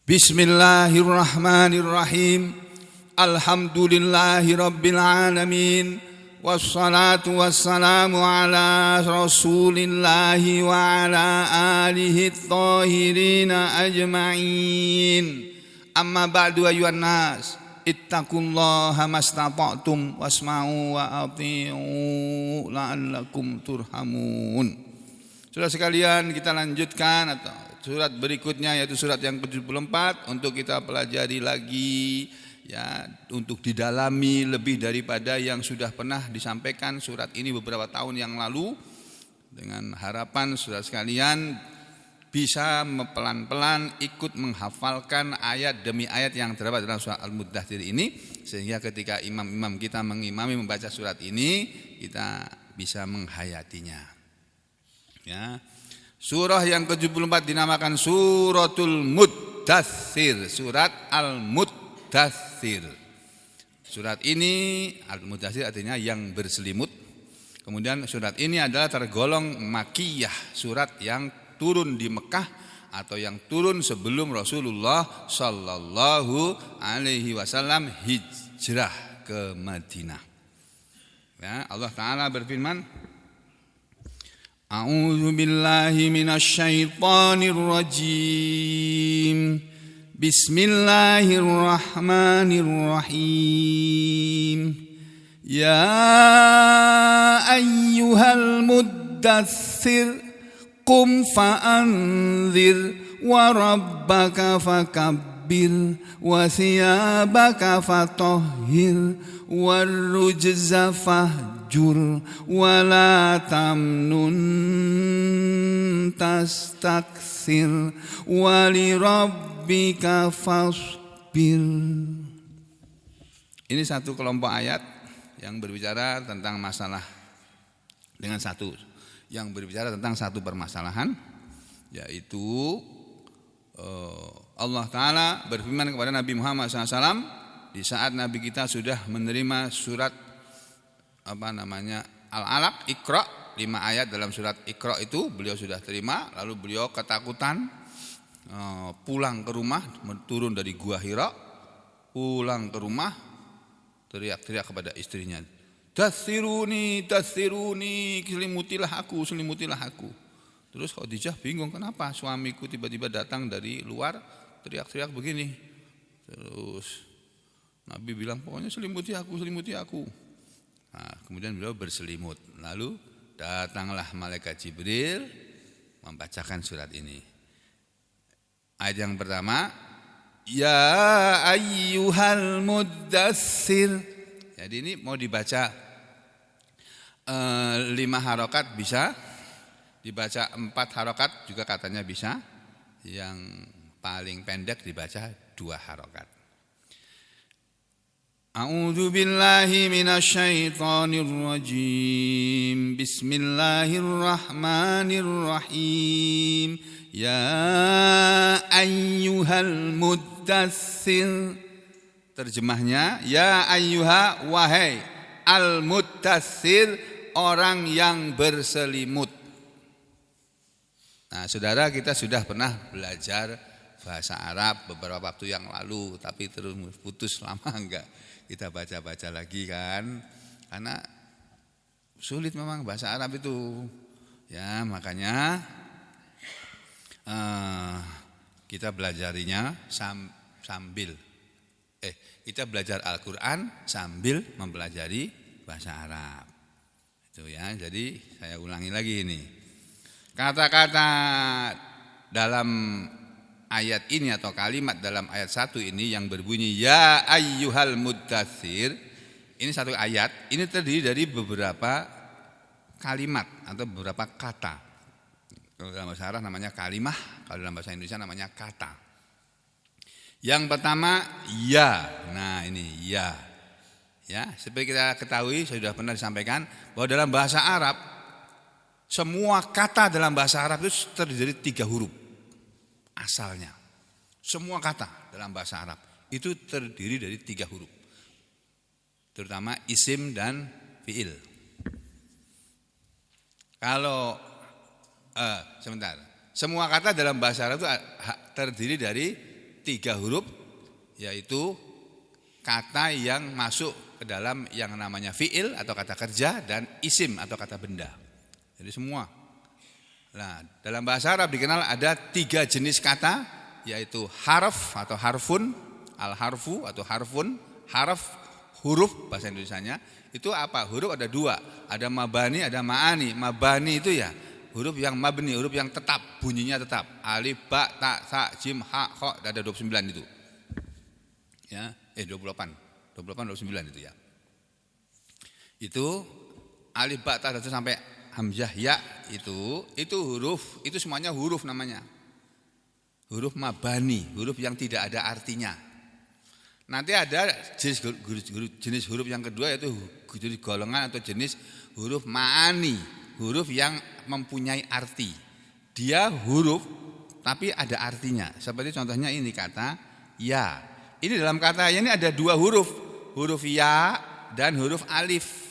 Bismillahirrahmanirrahim. Alhamdulillahi rabbil alamin. Wassalatu wassalamu ala rasulillahi wa ala alihi thahirina ajma'in. Amma ba'du ayuhan nas, ittaqullaha mastata'tum wasma'u wa ati'u la'allakum turhamun. Saudara sekalian, kita lanjutkan atau surat berikutnya, yaitu surat yang ke-74 untuk kita pelajari lagi, ya, untuk didalami lebih daripada yang sudah pernah disampaikan surat ini beberapa tahun yang lalu, dengan harapan saudara sekalian bisa pelan-pelan ikut menghafalkan ayat demi ayat yang terdapat dalam surat Al-Muddathir ini, sehingga ketika imam-imam kita mengimami membaca surat ini, kita bisa menghayatinya. Ya. Surah yang ke-74 dinamakan Suratul Muddathir, surat Al-Muddathir. Surat ini Al-Muddathir artinya yang berselimut. Kemudian surat ini adalah tergolong Makkiyah, surat yang turun di Mekah atau yang turun sebelum Rasulullah sallallahu alaihi wasallam hijrah ke Madinah. Ya, Allah Ta'ala berfirman, A'udzu billahi minasy syaithanir rajim. Bismillahirrahmanirrahim. Ya ayyuhal muddatsir qum fa'anzir wa rabbaka fakabbir wa thiyabaka fatahhir warrujza fahjur wa la tamnun tastakthir wa li rabbika fasbir. Ini satu kelompok ayat yang berbicara tentang masalah dengan satu yang berbicara tentang satu permasalahan, yaitu Allah Ta'ala berfirman kepada Nabi Muhammad SAW di saat Nabi kita sudah menerima surat Al-Alaq, Iqra, 5 ayat dalam surat Iqra itu beliau sudah terima, lalu beliau ketakutan, pulang ke rumah, turun dari gua Hira, pulang ke rumah, teriak-teriak kepada istrinya, Dathiruni, selimutilah aku. Terus Khadijah bingung, kenapa suamiku tiba-tiba datang dari luar teriak-teriak begini. Terus Nabi bilang, pokoknya selimuti aku. Nah, kemudian beliau berselimut. Lalu datanglah malaikat Jibril membacakan surat ini. Ayat yang pertama, Ya ayyuhal muddatsir. Jadi ini mau dibaca 5 harokat bisa, dibaca 4 harokat juga katanya bisa. Yang paling pendek dibaca 2 harokat. A'udzu billahi minasy syaithanir rajim. Bismillahirrahmanirrahim. Ya ayyuhal muddatsir. Terjemahnya, ya ayyuha, wahai al-muddatsir, orang yang berselimut. Nah, saudara, kita sudah pernah belajar bahasa Arab beberapa waktu yang lalu, tapi terus putus lama enggak kita baca-baca lagi kan, karena sulit memang bahasa Arab itu. Ya, makanya kita belajarinya sambil kita belajar Al-Quran sambil mempelajari bahasa Arab. Itu ya. Jadi saya ulangi lagi ini. Kata-kata dalam ayat ini atau kalimat dalam ayat 1 ini yang berbunyi ya ayyuhal muddatsir, ini satu ayat, ini terdiri dari beberapa kalimat atau beberapa kata. Kalau dalam bahasa Arab namanya kalimah, kalau dalam bahasa Indonesia namanya kata. Yang pertama ya. Nah, ini ya. Ya, seperti kita ketahui, saya sudah pernah disampaikan bahwa dalam bahasa Arab semua kata dalam bahasa Arab itu terdiri dari 3 huruf. Asalnya semua kata dalam bahasa Arab itu terdiri dari 3 huruf, terutama isim dan fiil. Kalau semua kata dalam bahasa Arab itu terdiri dari 3 huruf, yaitu kata yang masuk ke dalam yang namanya fi'il atau kata kerja dan isim atau kata benda. Jadi semua. Nah, dalam bahasa Arab dikenal ada 3 jenis kata, yaitu harf atau harfun, al-harfu atau harfun, harf huruf bahasa Indonesianya. Itu apa? Huruf ada 2, ada mabani, ada ma'ani. Mabani itu ya huruf yang mabni, huruf yang tetap, bunyinya tetap. Alif, ba, ta, sa, jim, ha, kha, ada 29 itu. Ya, 28, 29 itu ya. Itu alif, ba, ta, sampai hamzah, ya itu huruf, itu semuanya huruf namanya. Huruf mabani, huruf yang tidak ada artinya. Nanti ada jenis huruf yang kedua, yaitu jenis golongan atau jenis huruf ma'ani, huruf yang mempunyai arti. Dia huruf tapi ada artinya. Seperti contohnya ini kata ya. Ini dalam kata ya ini ada 2 huruf, huruf ya dan huruf alif.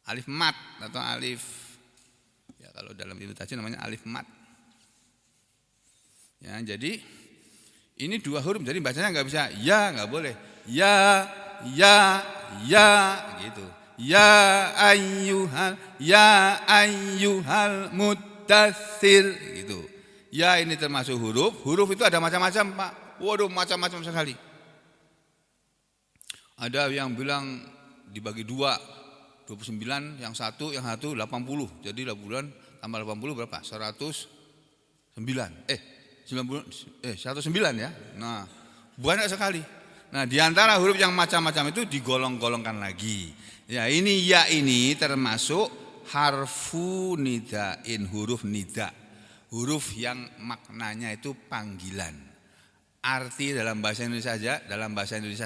Alif mat atau alif, ya kalau dalam ilmu tajwid namanya alif mat. Ya, jadi ini 2 huruf, jadi bacanya nggak bisa ya, nggak boleh ya gitu. Ya ayyuhal mudaththir gitu. Ya ini termasuk huruf. Huruf itu ada macam-macam, Pak. Waduh, macam-macam sekali. Ada yang bilang dibagi 2, 29, yang satu 80. Jadi 80 tambah 80 berapa? 109 ya. Nah, banyak sekali. Nah, di antara huruf yang macam-macam itu digolong-golongkan lagi. Ya, ini termasuk harfu nidain, huruf nida. Huruf yang maknanya itu panggilan. Arti dalam bahasa Indonesia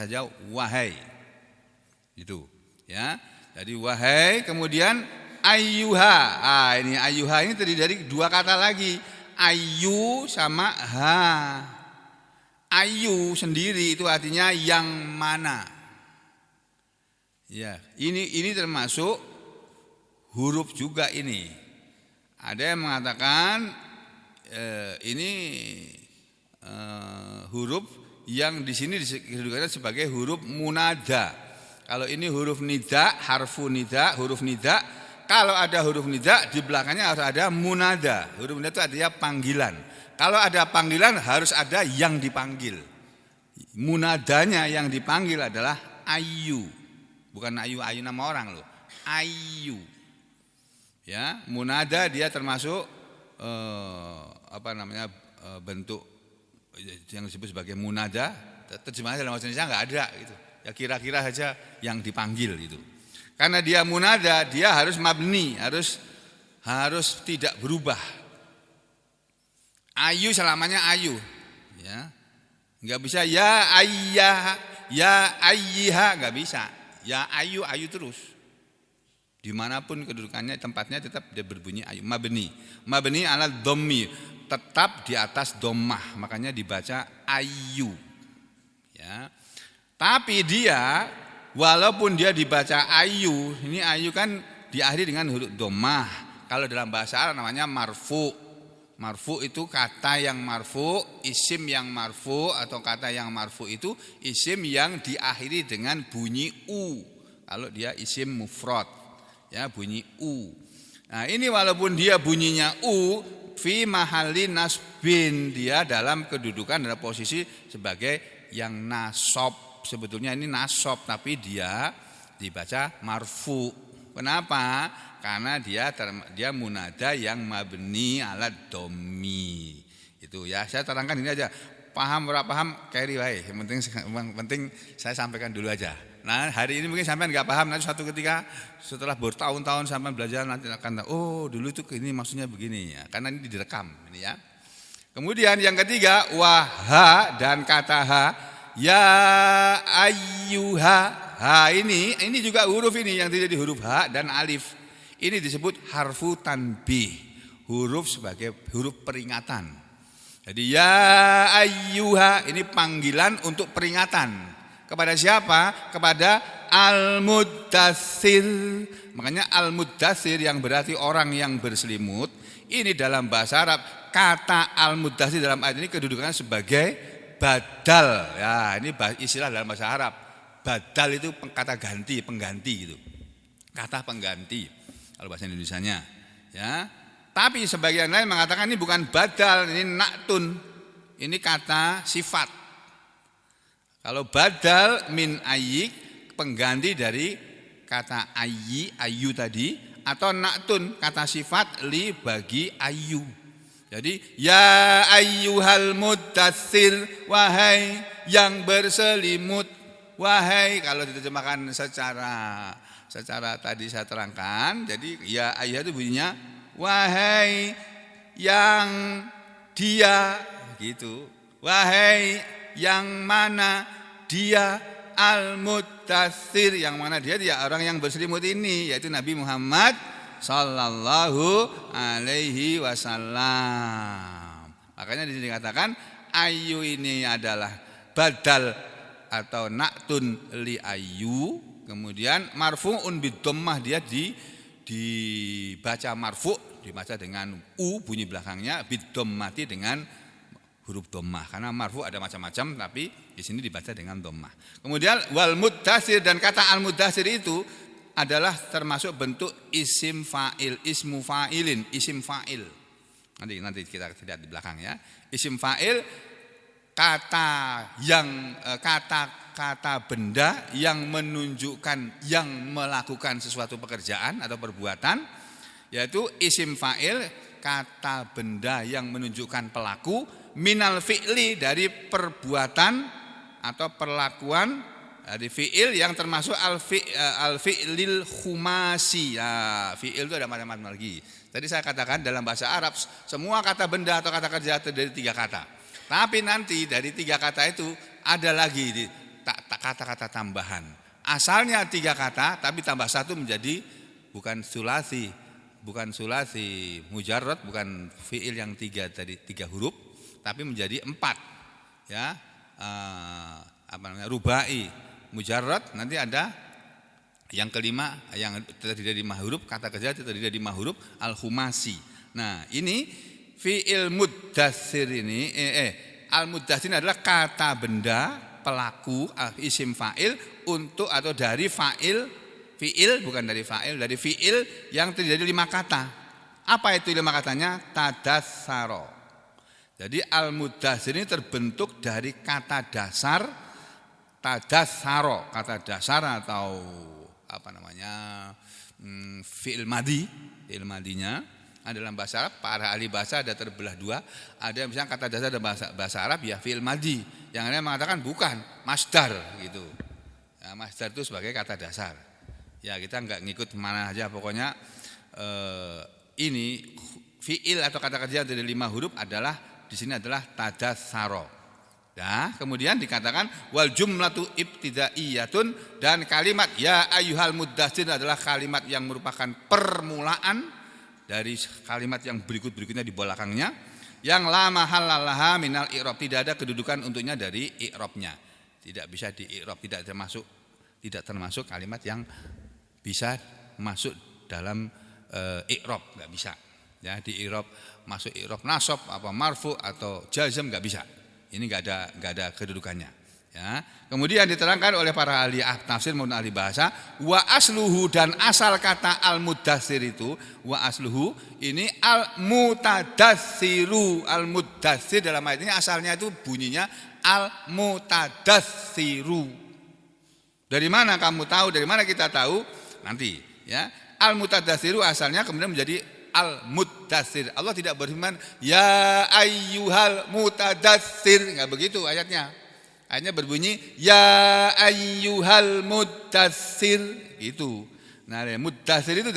saja wahai. Itu, ya. Jadi wahai, kemudian ayyuha. Ini ayyuha ini terdiri dari 2 kata lagi. Ayyu sama ha. Ayyu sendiri itu artinya yang mana. Ya, ini termasuk huruf juga ini. Ada yang mengatakan ini huruf yang di sini disebutkan sebagai huruf munada. Kalau ini huruf nida, harfu nida, huruf nida. Kalau ada huruf nida di belakangnya harus ada munada. Huruf nida itu artinya panggilan. Kalau ada panggilan harus ada yang dipanggil. Munadanya yang dipanggil adalah ayu. Bukan ayu nama orang loh. Ayu. Ya, munada dia termasuk bentuk yang disebut sebagai munada. Terjemahan dalam bahasa Indonesia enggak ada gitu. Ya kira-kira saja yang dipanggil itu. Karena dia munada, dia harus mabni, harus tidak berubah. Ayu selamanya ayu, ya. Enggak bisa ya ayyah, ya ayyiha, enggak bisa. Ya ayu terus. Dimanapun kedudukannya, tempatnya tetap dia berbunyi ayu. Mabni ala dhammi, tetap di atas dhammah, makanya dibaca ayu. Ya. Tapi dia walaupun dia dibaca ayu, ini ayu kan diakhiri dengan huruf dhammah. Kalau dalam bahasa Arab namanya marfu. Marfu itu kata yang marfu, isim yang marfu, atau kata yang marfu itu isim yang diakhiri dengan bunyi u. Kalau dia isim mufrad, ya bunyi u. Nah, ini walaupun dia bunyinya u, fi mahalli nasbin, dia dalam kedudukan dalam posisi sebagai yang nasab. Sebetulnya ini nasab, tapi dia dibaca marfu. Kenapa? Karena dia munada yang mabni ala dhammi. Itu ya, saya terangkan ini aja. Paham ora paham carry wae. Yang penting saya sampaikan dulu aja. Nah, hari ini mungkin sampean enggak paham, nanti suatu ketika setelah bertahun-tahun sampean belajar nanti akan tahu, oh dulu itu ini maksudnya begini ya. Karena ini direkam ini ya. Kemudian yang ketiga, waha dan kata ha. Ya ayyuha. Ha ini juga huruf ini yang tidak di huruf ha dan alif. Ini disebut harfu tanbih, huruf sebagai huruf peringatan. Jadi ya ayyuha ini panggilan untuk peringatan. Kepada siapa? Kepada al-muddatsir. Makanya al-muddatsir yang berarti orang yang berselimut. Ini dalam bahasa Arab kata al-muddatsir dalam ayat ini kedudukannya sebagai badal. Ya, ini istilah dalam bahasa Arab. Badal itu kata ganti, pengganti gitu. Kata pengganti kalau bahasa Indonesianya. Ya. Tapi sebagian lain mengatakan ini bukan badal, ini naktun. Ini kata sifat. Kalau badal min ayyik, pengganti dari kata ayyi, ayu tadi, atau naktun, kata sifat li bagi ayu. Jadi ya ayyuhal muddatsir, wahai yang berselimut, wahai, kalau diterjemahkan secara tadi saya terangkan, jadi ya ayyuh itu bunyinya wahai yang dia gitu. Wahai yang mana dia al-muddatsir, yang mana dia orang yang berselimut ini, yaitu Nabi Muhammad sallallahu alaihi wasallam. Makanya di sini dikatakan ayu ini adalah badal atau naktun li ayu, kemudian marfu'un bidhammah, dia dibaca marfu', dibaca dengan bunyi belakangnya, bidhammati dengan huruf dhammah. Karena marfu' ada macam-macam, tapi di sini dibaca dengan dhammah. Kemudian wal muddatsir, dan kata al muddatsir itu adalah termasuk bentuk isim fa'il, ismu fa'ilin, isim fa'il. Nanti kita lihat di belakang ya. Isim fa'il kata benda yang menunjukkan, yang melakukan sesuatu pekerjaan atau perbuatan, yaitu isim fa'il kata benda yang menunjukkan pelaku, minal fi'li dari perbuatan atau perlakuan dari fi'il yang termasuk al-fi'lil khumasi. Ya, fi'il itu ada macam-macam lagi. Tadi saya katakan dalam bahasa Arab semua kata benda atau kata kerja itu dari 3 kata. Tapi nanti dari 3 kata itu ada lagi kata-kata tambahan. Asalnya 3 kata, tapi tambah 1 menjadi bukan sulasi mujarrad, bukan fi'il yang 3 tadi 3 huruf, tapi menjadi 4. Ya, rubai, mujarrad, nanti ada yang kelima yang terdiri dari 5 huruf, kata kerja terdiri dari 5 huruf, al-khumasi. Nah, ini fi'il muddatsir ini al-muddatsir adalah kata benda, pelaku, isim fa'il untuk atau dari fi'il bukan dari fa'il, dari fi'il yang terdiri dari 5 kata. Apa itu 5 katanya? Tadassaro. Jadi al-muddatsir ini terbentuk dari kata dasar tadassaro, kata dasar atau fi'il madhi. Fi'il madhinya dalam bahasa Arab, para ahli bahasa ada terbelah 2. Ada misalnya kata dasar dalam bahasa Arab ya fi'il madhi, yang lain mengatakan bukan, masdar gitu. Ya, masdar itu sebagai kata dasar. Ya, kita enggak ngikut mana aja, pokoknya ini fi'il atau kata kerja dari 5 huruf adalah di sini adalah tadassaro. Nah, kemudian dikatakan wal jumlatu ibtidaiyatun, dan kalimat ya ayyuhal muddatsir adalah kalimat yang merupakan permulaan dari kalimat yang berikutnya di belakangnya, yang la mahallalaha minal i'rab, tidak ada kedudukan untuknya dari i'rabnya. Tidak bisa di i'rab, tidak termasuk kalimat yang bisa masuk dalam i'rab, enggak bisa. Ya, di i'rab masuk i'rab nasab apa marfu atau jazm enggak bisa. Ini enggak ada kedudukannya. Ya. Kemudian diterangkan oleh para ahli tafsir maupun ahli bahasa, wa asluhu, dan asal kata al-muddatsir itu, wa asluhu ini al-mutadassiru. Al-muddatsir dalam ayat ini asalnya itu bunyinya al-mutadassiru. Dari mana kamu tahu? Dari mana kita tahu? Nanti ya. Al-mutadassiru asalnya kemudian menjadi al-muddatsir. Allah tidak berfirman ya ayyuhal mutadassir, enggak begitu ayatnya. Ayatnya berbunyi ya ayyuhal muddatsir gitu. Nah, muddatsir itu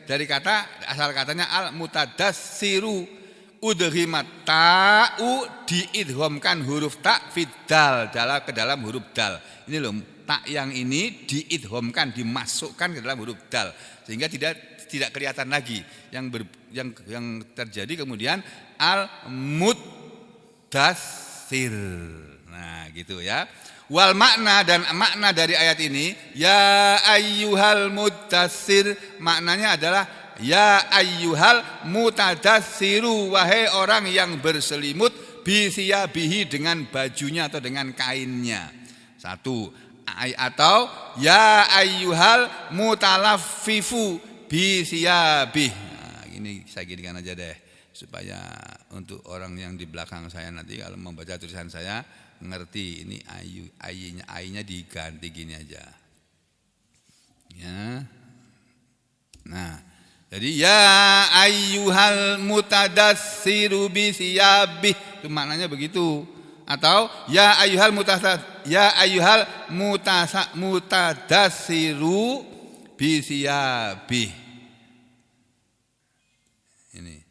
dari kata, asal katanya al-mutadassiru, udghimat ta'u, diidghamkan huruf ta fidal, ke dalam huruf dal. Ini loh, tak yang ini diidghamkan, dimasukkan ke dalam huruf dal, sehingga tidak kelihatan lagi yang terjadi kemudian al-muddatsir. Nah, gitu ya. Wal makna, dan makna dari ayat ini ya ayyuhal muddatsir, maknanya adalah ya ayyuhal mutadatsiru, wahai orang yang berselimut, bisiyabihi dengan bajunya atau dengan kainnya. Satu. Atau ya ayyuhal mutalaffifu bisiyabih. Nah, ini saya ginikan aja deh supaya untuk orang yang di belakang saya nanti kalau membaca tulisan saya ngerti ini aynya diganti gini aja. Ya. Nah, jadi ya ayyuhal mutadatsiru bisiyabih itu maknanya begitu. Atau ya ayyuhal mutadatsiru bisiyabih. Ini.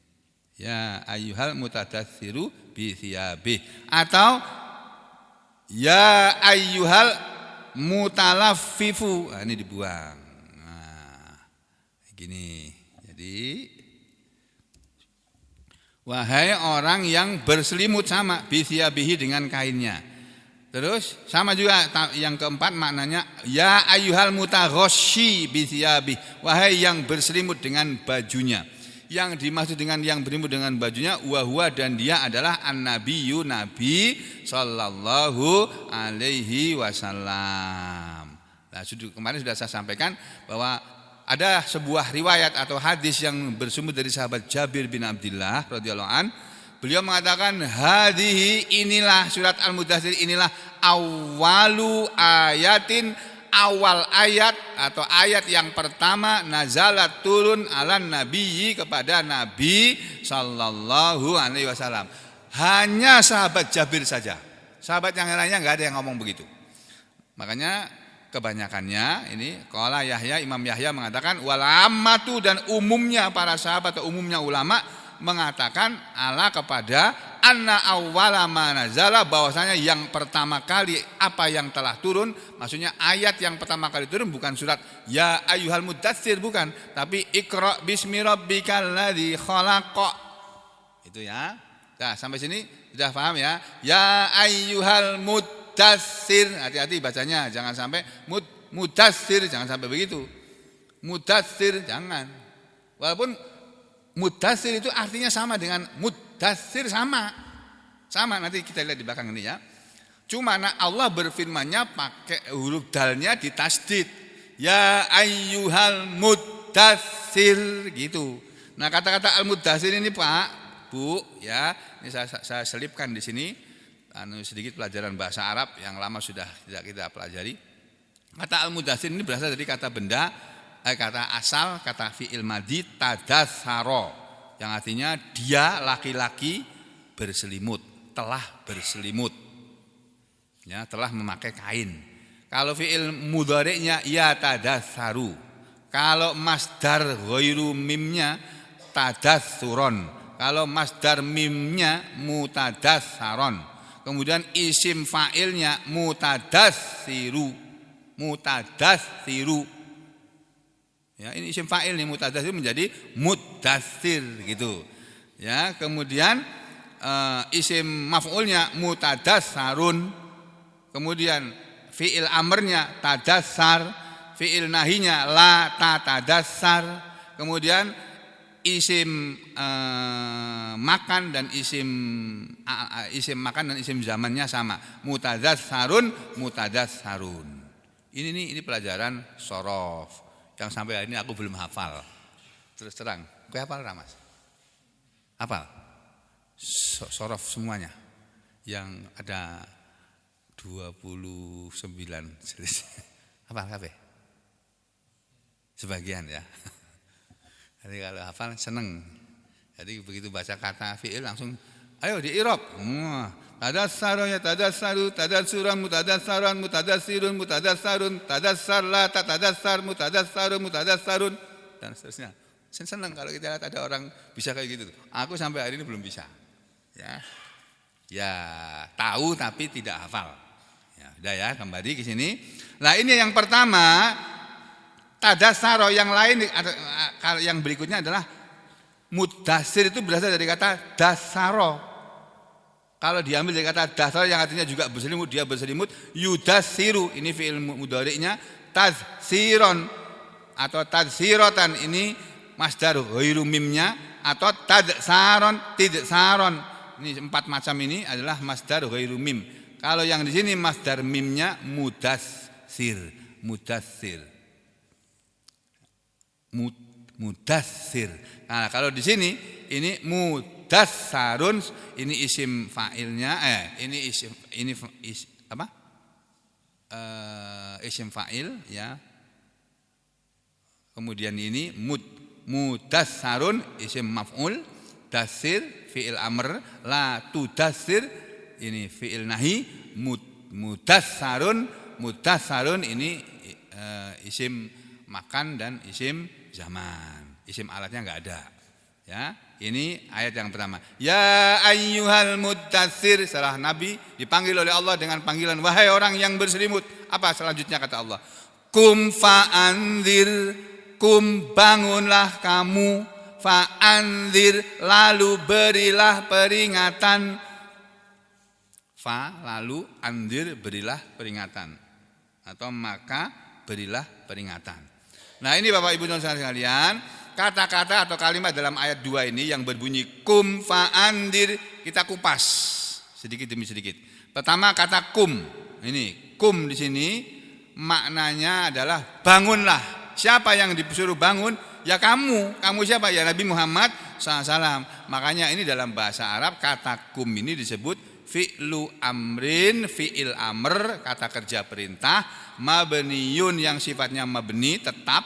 Ya ayyuhal mutadatsiru bisiyabih. Atau ya ayyuhal mutalaffifu. Nah, ini dibuang. Nah, gini. Jadi wahai orang yang berselimut, sama bisiyabihi dengan kainnya. Terus sama juga yang keempat maknanya ya ayyuhal mutaghasyi bisiyabih, wahai yang berselimut dengan bajunya. Yang dimaksud dengan yang berselimut dengan bajunya huwa dan dia adalah an-nabiyyu, nabi sallallahu alaihi wasallam. Nah, kemarin sudah saya sampaikan bahwa ada sebuah riwayat atau hadis yang bersumber dari sahabat Jabir bin Abdullah radhiyallahu an. Beliau mengatakan hadhihi, inilah surat Al-Mudaththir, inilah awalu ayatin, awal ayat atau ayat yang pertama nazalat turun ala nabiyyi, kepada Nabi sallallahu alaihi wasallam. Hanya sahabat Jabir saja. Sahabat yang lainnya enggak ada yang ngomong begitu. Makanya kebanyakannya ini qala Yahya, Imam Yahya mengatakan wal ammatu, dan umumnya para sahabat atau umumnya ulama mengatakan ala kepada anna awwala ma nazala, bahwasanya yang pertama kali apa yang telah turun, maksudnya ayat yang pertama kali turun bukan surat ya ayyuhal mudatstsir, bukan, tapi iqra bismi rabbikal ladzi khalaq. Itu ya. Nah, sampai sini sudah paham ya? Ya ayyuhal mudatstsir, hati-hati bacanya, jangan sampai mudatstsir, jangan sampai begitu. Mudatstsir jangan. Walaupun mudatstsir itu artinya sama dengan mudatstsir, sama nanti kita lihat di belakang ini ya. Cuma Allah berfirmannya pakai huruf dalnya ditasdid, ya ayyuhal mudatstsir gitu. Nah, kata-kata al-mudatstsir ini Pak, Bu ya, ini saya selipkan di sini sedikit pelajaran bahasa Arab yang lama sudah tidak kita pelajari. Kata al-mudatstsir ini berasal dari kata benda, kata asal, kata fi'il madhi tadatsara, yang artinya dia laki-laki berselimut, telah berselimut, ya, telah memakai kain. Kalau fi'il mudhari'nya ya tadatsaru, kalau masdar ghairu mimnya tadatsuron, kalau masdar mimnya mutadassaron, kemudian isim fa'ilnya mutadassiru. Ya, ini isim fa'il nih, mutadatsir menjadi mudatsir gitu. Ya, kemudian isim maf'ulnya mutadassarun. Kemudian fi'il amrnya tadassar, fi'il nahinya la tatadassar. Kemudian isim makan dan isim makan dan isim zamannya sama, mutadassarun, mutadassarun. Ini pelajaran shorof yang sampai hari ini aku belum hafal. Terus terang, kau hafal Ramas? Hafal? Shorof semuanya. Yang ada 29 jenis. Hafal kabeh? Sebagian ya. Jadi kalau hafal seneng. Jadi begitu baca kata fi'il langsung ayo di i'rab. Tadassaru ya tadassaru, tadassuran mutadassaran, mutadassirun mutadassarun, tadassar la tatadassar, mutadassarun mutadassarun, dan seterusnya. Senang kalau kita lihat ada orang bisa kayak gitu. Aku sampai hari ini belum bisa. Ya, tahu tapi tidak hafal. Ya, udah ya, kembali ke sini. Nah, ini yang pertama tadassaro, yang lain yang berikutnya adalah mudassir, itu berasal dari kata dasaro. Kalau diambil dari kata dasar yang artinya juga berselimut, dia berselimut, yudassiru, ini fi'il mudhari'nya, tadsiron atau tadsirotan, ini masdar ghairu mimnya atau tadsaron tidsaron. Ini 4 macam ini adalah masdar ghairu mim. Kalau yang di sini masdar mimnya mudassir. Nah, kalau di sini ini mudassarun, ini isim fa'ilnya isim fa'il ya. Kemudian ini mudassarun isim maf'ul, dasir fi'il amr, la tudassir ini fi'il nahi, mudassarun ini isim makan dan isim zaman. Isim alatnya enggak ada. Ya, ini ayat yang pertama. Ya ayyuhal mudassir, setelah Nabi dipanggil oleh Allah dengan panggilan wahai orang yang berselimut. Apa selanjutnya kata Allah? Kum fa'anzir, kum bangunlah kamu, fa'anzir lalu berilah peringatan. Fa lalu anzir berilah peringatan, atau maka berilah peringatan. Nah, ini Bapak Ibu dan saudara sekalian, kata-kata atau kalimat dalam ayat 2 ini yang berbunyi kum fa'anzir kita kupas sedikit demi sedikit. Pertama kata kum. Ini kum di sini maknanya adalah bangunlah. Siapa yang disuruh bangun? Ya kamu. Kamu siapa? Ya Nabi Muhammad SAW. Makanya ini dalam bahasa Arab kata kum ini disebut fi'lu amrin, fi'il amr, kata kerja perintah, mabniyun yang sifatnya mabni tetap.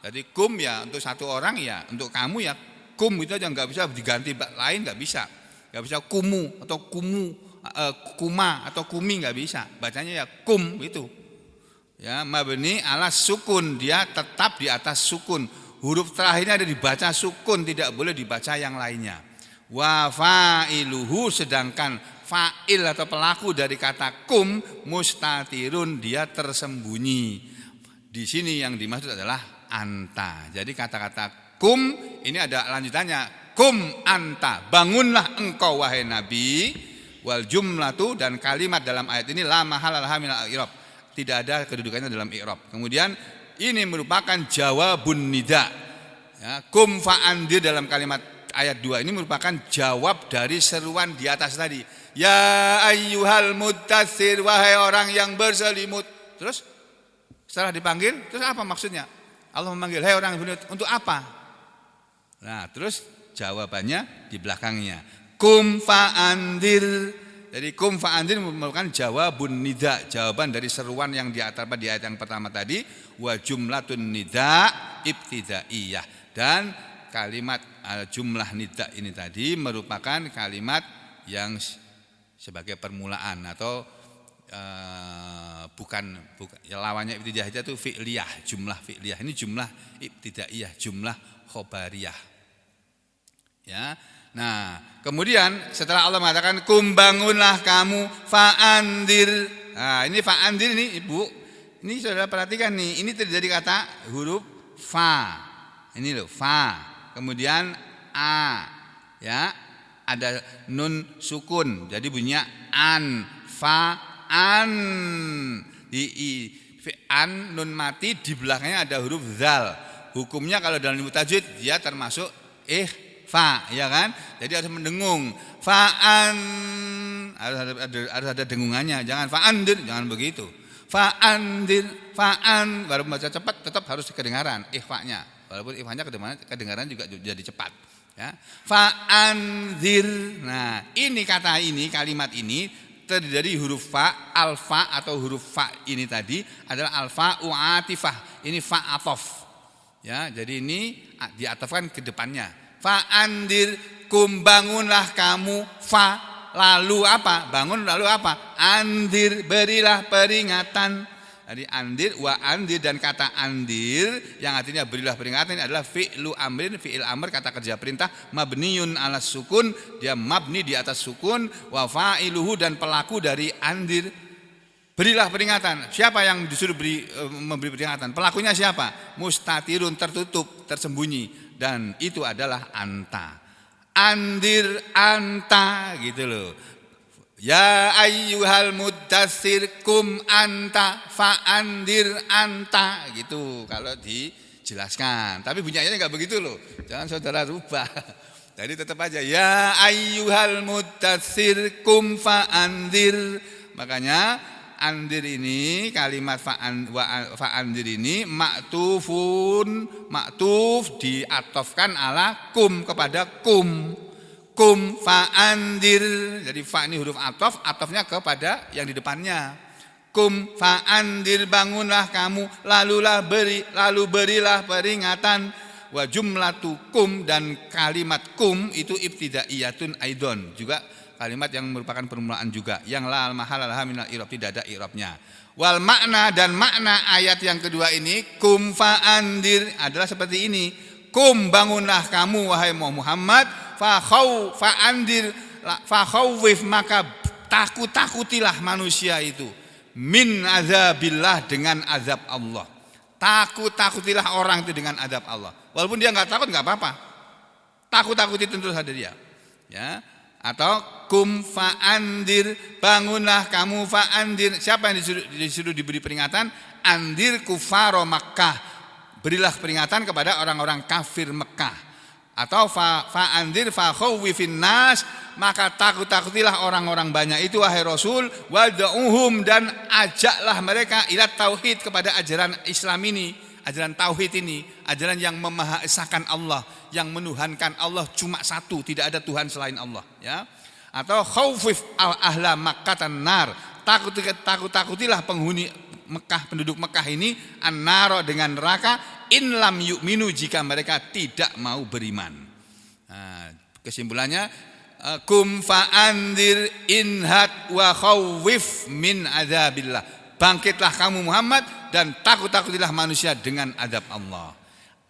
Jadi kum ya untuk satu orang ya, untuk kamu ya kum itu aja, nggak bisa diganti lain, nggak bisa kumu atau kuma atau kumi, nggak bisa. Bacanya ya kum itu. Ya, mabni ala sukun, dia tetap di atas sukun. Huruf terakhirnya ada dibaca sukun, tidak boleh dibaca yang lainnya. Wa fa'iluhu, sedangkan fa'il atau pelaku dari kata kum mustatirun, dia tersembunyi. Di sini yang dimaksud adalah anta. Jadi kata-kata kum ini ada lanjutannya, kum anta, bangunlah engkau wahai Nabi. Wal jumlatu, dan kalimat dalam ayat ini la mahalal minal i'rab, tidak ada kedudukannya dalam i'rab. Kemudian ini merupakan jawabun nida. Ya, kum fa'andir dalam kalimat ayat 2 ini merupakan jawab dari seruan di atas tadi. Ya ayyuhal mudassir, wahai orang yang berselimut. Terus setelah dipanggil, terus apa maksudnya? Allah memanggil, hai orang yang berselimut, untuk apa? Nah, terus jawabannya di belakangnya. Kum fa'andir. Jadi kum fa'andir merupakan jawabun nida, jawaban dari seruan yang di atas di ayat yang pertama tadi. Wa jumlatun nida ibtidaiyah. Dan kalimat jumlah nida ini tadi merupakan kalimat yang sebagai permulaan atau bukan ya, lawannya ibtidaiyah itu fi'liyah, jumlah fi'liyah. Ini jumlah ibtidaiyah, jumlah khobariyah. Ya. Nah, kemudian setelah Allah mengatakan kum bangunlah kamu fa'andir. Nah, ini fa'andir ini Ibu. Ini Saudara perhatikan nih, ini terdiri dari kata huruf fa. Ini loh, fa. Kemudian a. Ya. Ada nun sukun, jadi bunyinya an, fa, an. Di an nun mati, di belakangnya ada huruf zal. Hukumnya kalau dalam ilmu tajwid dia termasuk fa, ya kan? Jadi harus mendengung. Fa'an, harus ada dengungannya. Jangan fa'andir, jangan begitu. Fa'andir, fa'an, baru baca cepat tetap harus kedengaran ikhfa'nya. Walaupun ikhfa'nya kedengaran juga jadi cepat. Ya. Fa'anzir. Nah, ini kata ini, kalimat ini terdiri dari huruf fa, alfa atau huruf fa ini tadi adalah alfa u'atifah. Ini fa atof. Ya, jadi ini diatofkan ke depannya. Fa'anzir, kum bangunlah kamu, fa lalu apa? Bangun lalu apa? Anzir, berilah peringatan. Jadi andir, wa andir, dan kata andir yang artinya berilah peringatan ini adalah fi'lu amrin, fi'il amr, kata kerja perintah, mabniyun ala sukun, dia mabni di atas sukun, wa fa'iluhu, dan pelaku dari andir berilah peringatan. Siapa yang disuruh memberi peringatan? Pelakunya siapa? Mustatirun, tertutup, tersembunyi, dan itu adalah anta. Andir anta, gitu loh. Ya ayyuhal mudassir kum anta fa'andir anta, gitu kalau di dijelaskan. Tapi bunyi ayatnya enggak begitu loh. Jangan saudara rubah. Jadi tetap aja ya ayyuhal mudatsir kum fa'andir. Makanya andir ini kalimat fa'andir ini maktuf diatofkan ala kum kepada kum fa'andir. Jadi fa ini huruf atofnya kepada yang di depannya. Kum fa'andir, bangunlah kamu, lalu berilah peringatan. Wa jumlatu kum, dan kalimat kum itu ibtidaiyatun aidon, juga kalimat yang merupakan permulaan juga, yang la mahal laha minal i'rab, tidak ada i'rabnya. Wal makna, dan makna ayat yang kedua ini kum fa'andir adalah seperti ini. Kum, bangunlah kamu wahai Muhammad, fa'andir fakhawif, maka takutilah manusia itu min azabillah, dengan azab Allah. Takutilah orang itu dengan azab Allah. Walaupun dia enggak takut enggak apa-apa. Takuti tentu saja dia. Ya. Atau kum fa'andir, bangunlah kamu fa'andir. Siapa yang disuruh diberi peringatan? Andir kufaro Makkah. Berilah peringatan kepada orang-orang kafir Mekah. Atau fa'andir fakhawwifin nas, maka takutilah orang-orang banyak itu wahai Rasul, wad'uhum, dan ajaklah mereka ila tauhid, kepada ajaran Islam ini, ajaran tauhid ini, ajaran yang memahaesakan Allah, yang menuhankan Allah cuma satu, tidak ada Tuhan selain Allah, ya. Atau khawfif ahla Makkatan nar, takutilah penghuni Mekah, penduduk Mekah ini an-nar, dengan neraka, in lam yu'minu, jika mereka tidak mau beriman. Nah, kesimpulannya kum fa'andir inhat wa khawwif min adzabillah. Bangkitlah kamu Muhammad dan takutilah manusia dengan adab Allah.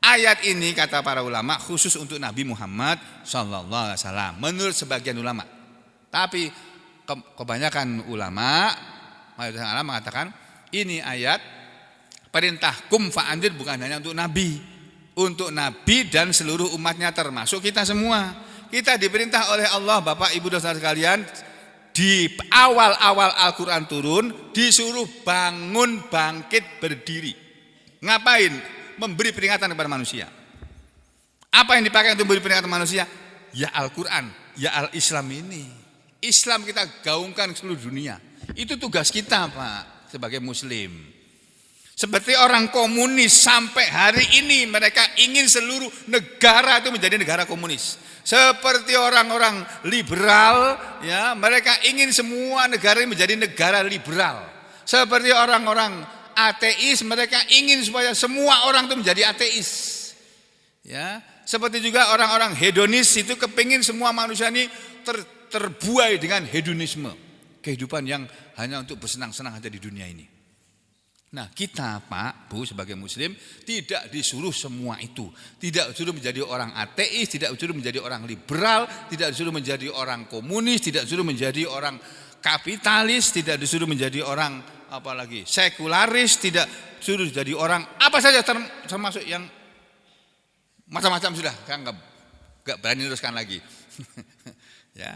Ayat ini kata para ulama khusus untuk Nabi Muhammad sallallahu alaihi wasallam menurut sebagian ulama. Tapi kebanyakan ulama, mayoritas ulama mengatakan ini ayat perintah kum fa'andir bukan hanya untuk Nabi dan seluruh umatnya, termasuk kita semua. Kita diperintah oleh Allah, Bapak Ibu dan saudara sekalian, di awal-awal Al-Quran turun disuruh bangun, bangkit, berdiri. Ngapain? Memberi peringatan kepada manusia. Apa yang dipakai untuk memberi peringatan manusia? Ya Al-Quran, ya Al-Islam ini. Islam kita gaungkan ke seluruh dunia. Itu tugas kita Pak, sebagai Muslim. Seperti orang komunis sampai hari ini mereka ingin seluruh negara itu menjadi negara komunis. Seperti orang-orang liberal, ya, mereka ingin semua negara ini menjadi negara liberal. Seperti orang-orang ateis, mereka ingin supaya semua orang itu menjadi ateis. Ya, seperti juga orang-orang hedonis itu kepingin semua manusia ini terbuai dengan hedonisme, kehidupan yang hanya untuk bersenang-senang saja di dunia ini. Nah, kita Pak, Bu, sebagai Muslim tidak disuruh semua itu. Tidak disuruh menjadi orang ateis, tidak disuruh menjadi orang liberal, tidak disuruh menjadi orang komunis, tidak disuruh menjadi orang kapitalis, tidak disuruh menjadi orang apalagi sekularis, tidak disuruh jadi orang apa saja, termasuk yang macam-macam sudah, kan enggak berani teruskan lagi. Ya,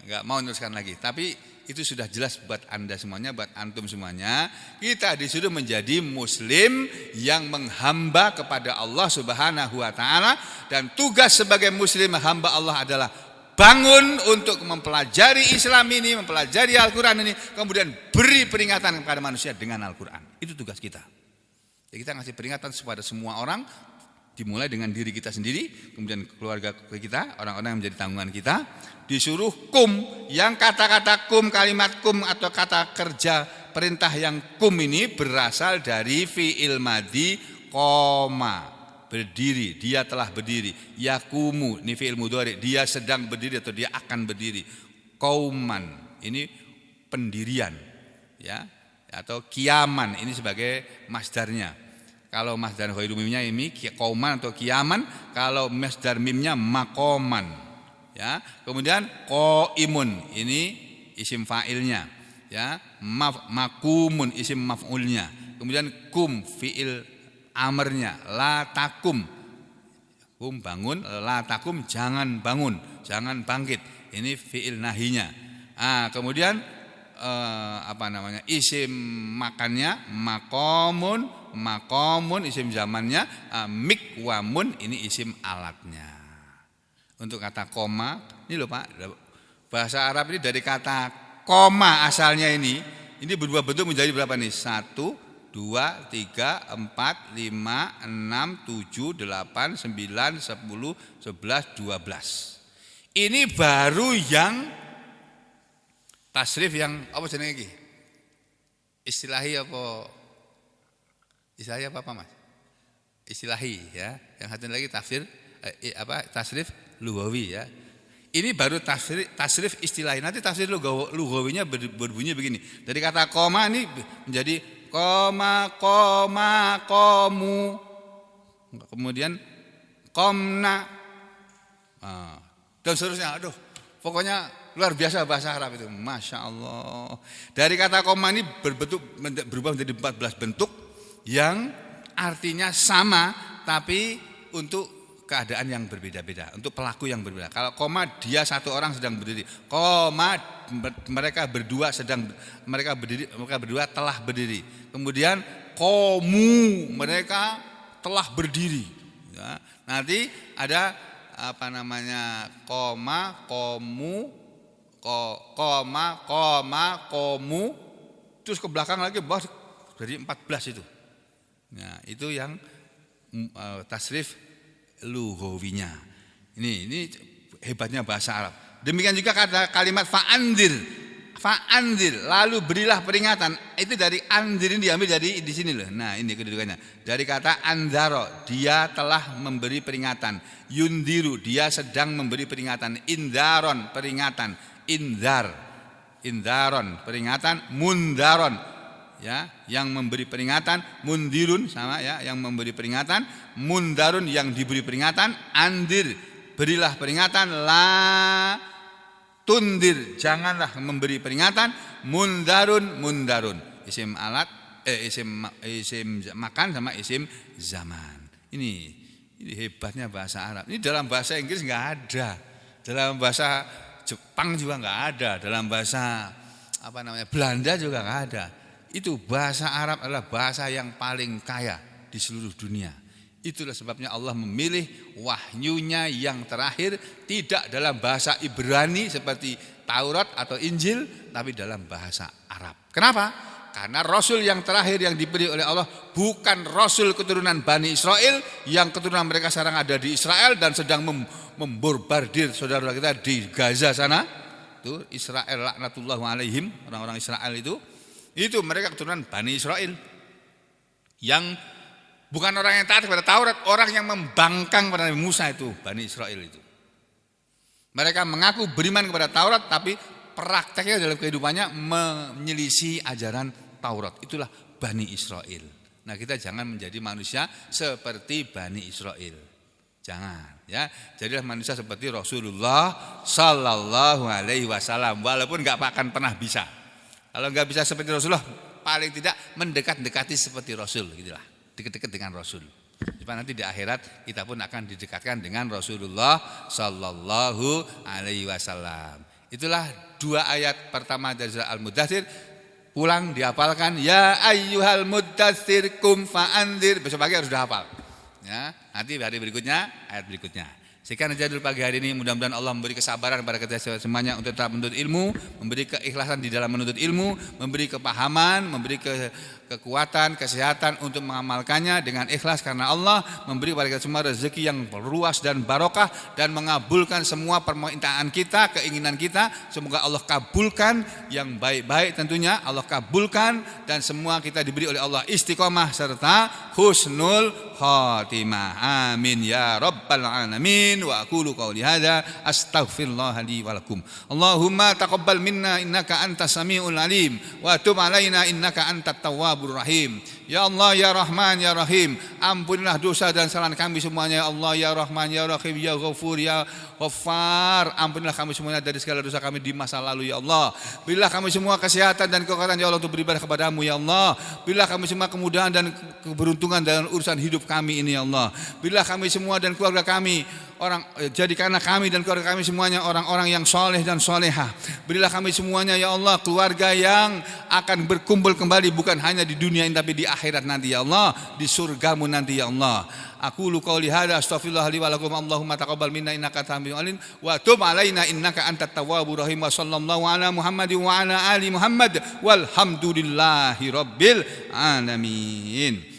enggak mau teruskan lagi. Tapi itu sudah jelas buat Anda semuanya, buat antum semuanya. Kita disuruh menjadi Muslim yang menghamba kepada Allah Subhanahu wa taala, dan tugas sebagai Muslim hamba Allah adalah bangun untuk mempelajari Islam ini, mempelajari Al-Qur'an ini, kemudian beri peringatan kepada manusia dengan Al-Qur'an. Itu tugas kita. Jadi kita ngasih peringatan kepada semua orang, dimulai dengan diri kita sendiri, kemudian keluarga kita, orang-orang yang menjadi tanggungan kita. Disuruh kum, yang kata-kata kum, kalimat kum atau kata kerja perintah yang kum ini berasal dari fi'il madhi koma, berdiri, dia telah berdiri. Yakumu, ini fi'il mudhari, dia sedang berdiri atau dia akan berdiri. Qauman, ini pendirian, ya, atau kiaman, ini sebagai masdarnya. Kalau masdar ghairu mimnya ini qauman atau kiaman, kalau masdar mimnya maqaman. Ya, kemudian qaimun, ini isim fa'ilnya, ya, makumun isim maf'ulnya. Kemudian kum fi'il amarnya, la takum, kum bangun, la takum jangan bangun, jangan bangkit. Ini fi'il nahinya. Kemudian isim makannya makomun isim zamannya, mikwamun ini isim alatnya. Untuk kata koma ini loh Pak, bahasa Arab ini dari kata koma asalnya ini berubah bentuk menjadi berapa nih? 1, 2, 3, 4, 5, 6, 7, 8, 9, 10, 11, 12. Ini baru yang tasrif yang apa jenenge iki? Istilahi apa Mas? Istilahi ya. Yang satu lagi tafsir tasrif lughawi ya. Ini baru tasrif istilahi. Nanti tasrif lughawinya berbunyi begini. Dari kata koma ini menjadi koma, komu. Kemudian komna. Dan seterusnya. Aduh, pokoknya luar biasa bahasa Arab itu. Masya Allah. Dari kata koma ini berubah menjadi 14 bentuk yang artinya sama tapi untuk keadaan yang berbeda-beda, untuk pelaku yang berbeda. Kalau koma dia satu orang sedang berdiri, koma mereka berdua telah berdiri. Kemudian komu mereka telah berdiri. Ya. Nanti ada koma, komu, komu, terus ke belakang lagi bawah jadi 14 itu. Nah, itu yang tasrif lughawinya. Ini hebatnya bahasa Arab. Demikian juga kata kalimat fa'andir, lalu berilah peringatan. Itu dari andir ini diambil dari di sini loh. Nah, ini kedudukannya. Dari kata andaro, dia telah memberi peringatan. Yundiru, dia sedang memberi peringatan. Indaron, peringatan. Indaron, peringatan. Mundaron, ya, yang memberi peringatan. Mundirun sama ya, yang memberi peringatan. Mundarun, yang diberi peringatan. Andir, berilah peringatan. La tundir, janganlah memberi peringatan. Mundarun, isim alat, isim makan sama isim zaman. Ini hebatnya bahasa Arab. Ini dalam bahasa Inggris nggak ada, dalam bahasa Jepang juga nggak ada, dalam bahasa Belanda juga nggak ada. Itu bahasa Arab adalah bahasa yang paling kaya di seluruh dunia. Itulah sebabnya Allah memilih wahyunya yang terakhir tidak dalam bahasa Ibrani seperti Taurat atau Injil, tapi dalam bahasa Arab. Kenapa? Karena Rasul yang terakhir yang diberi oleh Allah bukan Rasul keturunan Bani Israel yang keturunan mereka sekarang ada di Israel dan sedang membombardir saudara kita di Gaza sana. Itu Israel laknatullahu alaihim, orang-orang Israel itu mereka keturunan Bani Israel yang bukan orang yang taat kepada Taurat, orang yang membangkang pada Nabi Musa itu, Bani Israel itu. Mereka mengaku beriman kepada Taurat, tapi prakteknya dalam kehidupannya menyelisih ajaran Taurat. Itulah Bani Israel. Nah, kita jangan menjadi manusia seperti Bani Israel. Jangan, ya. Jadilah manusia seperti Rasulullah Sallallahu Alaihi Wasallam. Walaupun nggak akan pernah bisa. Kalau nggak bisa seperti Rasulullah, paling tidak mendekat-dekati seperti Rasul, gitulah. Dekat-dekat dengan Rasul. Supaya nanti di akhirat kita pun akan didekatkan dengan Rasulullah Sallallahu Alaihi Wasallam. Itulah 2 ayat pertama dari surah Al-Muddatsir. Pulang dihafalkan, ya ayyuhal muddatsir kum fa'andzir. Besok pagi harus dihafal. Ya, nanti hari berikutnya, ayat berikutnya. Sekian saja dulu pagi hari ini. Mudah-mudahan Allah memberi kesabaran kepada kita semuanya untuk tetap menuntut ilmu, memberi keikhlasan di dalam menuntut ilmu, memberi kepahaman, memberi kekuatan, kesehatan untuk mengamalkannya dengan ikhlas karena Allah, memberi kepada kita semua rezeki yang luas dan barokah dan mengabulkan semua permintaan kita, keinginan kita. Semoga Allah kabulkan yang baik-baik tentunya, Allah kabulkan dan semua kita diberi oleh Allah istiqomah serta husnul khatimah. Amin ya rabbal alamin. Wa aqulu qawli hadza astaghfirullah li wa lakum. Allahumma taqabbal minna innaka antas samiul alim wa tub alaina innaka antat tawwabur rahim. Ya Allah ya Rahman ya Rahim, ampunilah dosa dan kesalahan kami semuanya ya Allah ya Rahman ya Rahim ya Ghafur ya Ghaffar. Ampunilah kami semuanya dari segala dosa kami di masa lalu ya Allah. Berilah kami semua kesehatan dan kekuatan ya Allah untuk beribadah kepadamu ya Allah. Berilah kami semua kemudahan dan keberuntungan dalam urusan hidup kami ini ya Allah. Berilah kami semua dan keluarga kami jadikanlah kami dan keluarga kami semuanya orang-orang yang soleh dan solehah. Berilah kami semuanya ya Allah keluarga yang akan berkumpul kembali bukan hanya di dunia ini tapi di akhirat nanti ya Allah, di surgamu nanti ya Allah. Aku qauli hada astaghfirullah li wa lakum Allahumma taqabbal minna innaka samiul alim wa tub alaina innaka antat tawwabur rahim wa sallallahu ala Muhammadin wa ala ali Muhammad walhamdulillahi rabbil alamin.